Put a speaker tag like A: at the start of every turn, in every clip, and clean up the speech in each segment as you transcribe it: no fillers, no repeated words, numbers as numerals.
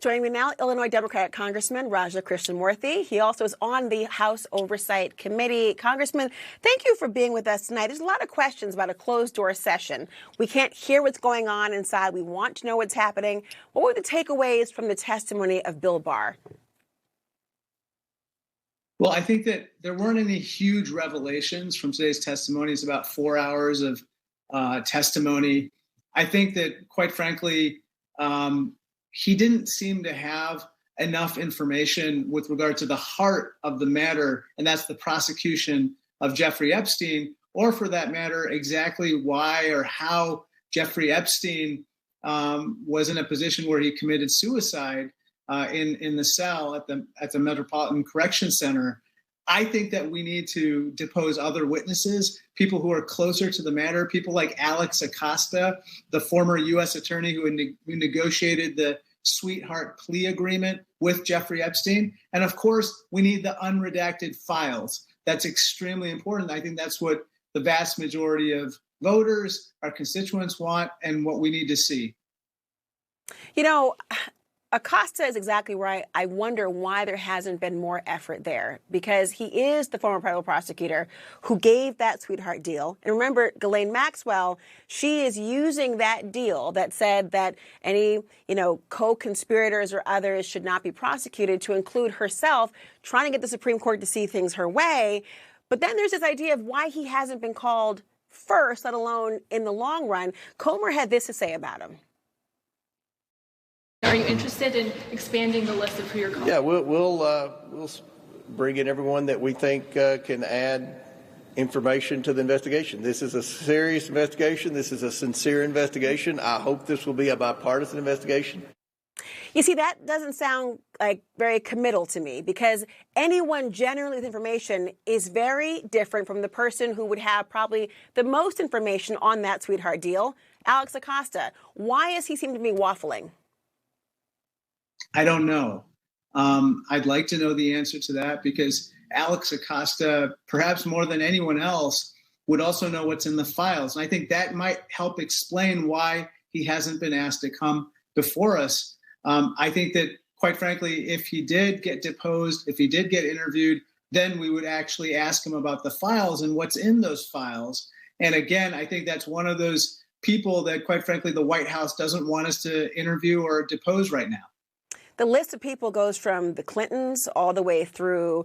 A: Joining me now, Illinois Democratic Congressman Krishnamoorthi. He also is on the House Oversight Committee. Congressman, thank you for being with us tonight. There's a lot of questions about a closed-door session. We can't hear what's going on inside. We want to know what's happening. What were the takeaways from the testimony of Bill Barr?
B: Well, I think that there weren't any huge revelations from today's testimony. It's about 4 hours of testimony. I think that, quite frankly, he didn't seem to have enough information with regard to the heart of the matter, and that's the prosecution of Jeffrey Epstein, or for that matter, exactly why or how Jeffrey Epstein was in a position where he committed suicide in the cell at the Metropolitan Correction Center. I think that we need to depose other witnesses, people who are closer to the matter, people like Alex Acosta, the former U.S. attorney who negotiated the sweetheart plea agreement with Jeffrey Epstein. And of course, we need the unredacted files. That's extremely important. I think that's what the vast majority of voters, our constituents want, and what we need to see.
A: You know, Acosta is exactly right. I wonder why there hasn't been more effort there, because he is the former federal prosecutor who gave that sweetheart deal. And remember, Ghislaine Maxwell, she is using that deal that said that any, co-conspirators or others should not be prosecuted to include herself, trying to get the Supreme Court to see things her way. But then there's this idea of why he hasn't been called first, let alone in the long run. Comer had this to say about him.
C: Are you interested in expanding the list of who you're calling?
D: Yeah, we'll bring in everyone that we think can add information to the investigation. This is a serious investigation. This is a sincere investigation. I hope this will be a bipartisan investigation.
A: You see, that doesn't sound like very committal to me, because anyone generally with information is very different from the person who would have probably the most information on that sweetheart deal, Alex Acosta. Why does he seem to be waffling?
B: I don't know. I'd like to know the answer to that, because Alex Acosta, perhaps more than anyone else, would also know what's in the files. And I think that might help explain why he hasn't been asked to come before us. I think that, quite frankly, if he did get deposed, if he did get interviewed, then we would actually ask him about the files and what's in those files. And again, I think that's one of those people that, quite frankly, the White House doesn't want us to interview or depose right now.
A: The list of people goes from the Clintons all the way through,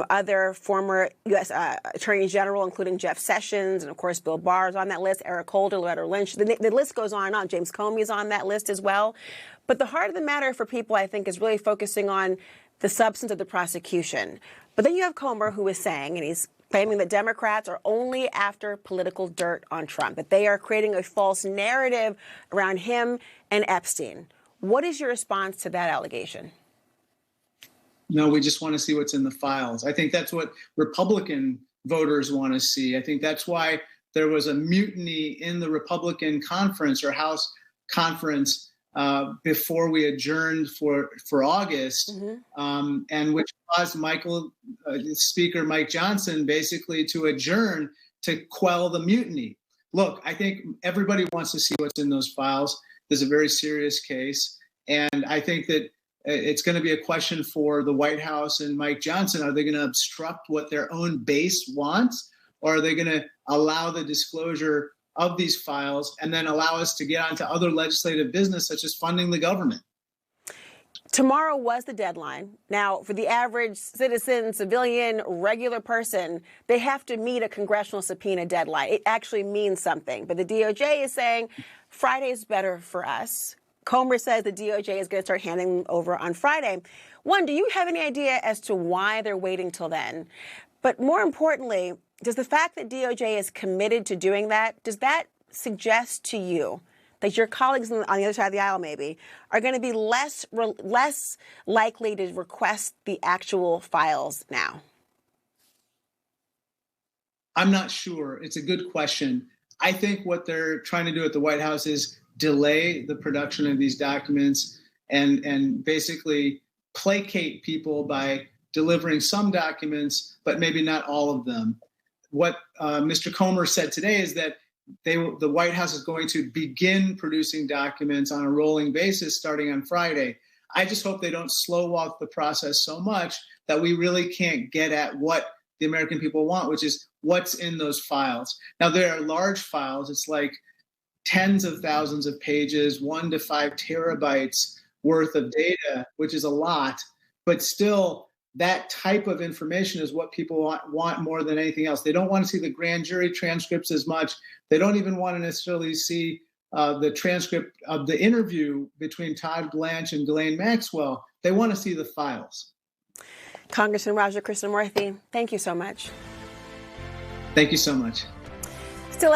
A: other former U.S. attorneys general, including Jeff Sessions, and of course Bill Barr is on that list, Eric Holder, Loretta Lynch. The list goes on and on. James Comey is on that list as well. But the heart of the matter for people, I think, is really focusing on the substance of the prosecution. But then you have Comer, who is saying, and he's claiming that Democrats are only after political dirt on Trump, that they are creating a false narrative around him and Epstein. What is your response to that allegation?
B: No, we just want to see what's in the files. I think that's what Republican voters want to see. I think that's why there was a mutiny in the Republican conference or House conference before we adjourned for August, and which caused Speaker Mike Johnson basically to adjourn to quell the mutiny. Look, I think everybody wants to see what's in those files. There's a very serious case. And I think that it's going to be a question for the White House and Mike Johnson. Are they going to obstruct what their own base wants? Or are they going to allow the disclosure of these files and then allow us to get onto other legislative business, such as funding the government?
A: Tomorrow was the deadline. Now, for the average citizen, civilian, regular person, they have to meet a congressional subpoena deadline. It actually means something. But the DOJ is saying Friday is better for us. Comer says the DOJ is going to start handing them over on Friday. One, do you have any idea as to why they're waiting till then? But more importantly, does the fact that DOJ is committed to doing that, does that suggest to you that your colleagues on the other side of the aisle maybe are going to be less likely to request the actual files now?
B: I'm not sure. It's a good question. I think what they're trying to do at the White House is delay the production of these documents and basically placate people by delivering some documents, but maybe not all of them. What Mr. Comer said today is that the White House is going to begin producing documents on a rolling basis starting on Friday. I just hope they don't slow walk the process so much that we really can't get at what the American people want, which is what's in those files. Now, there are large files. It's like tens of thousands of pages, 1 to 5 terabytes worth of data, which is a lot, but still that type of information is what people want more than anything else. They don't want to see the grand jury transcripts as much. They don't even want to necessarily see the transcript of the interview between Todd Blanche and Ghislaine Maxwell. They want to see the files.
A: Congressman Raja Krishnamoorthi, thank you so much.
B: Thank you so much.
A: Still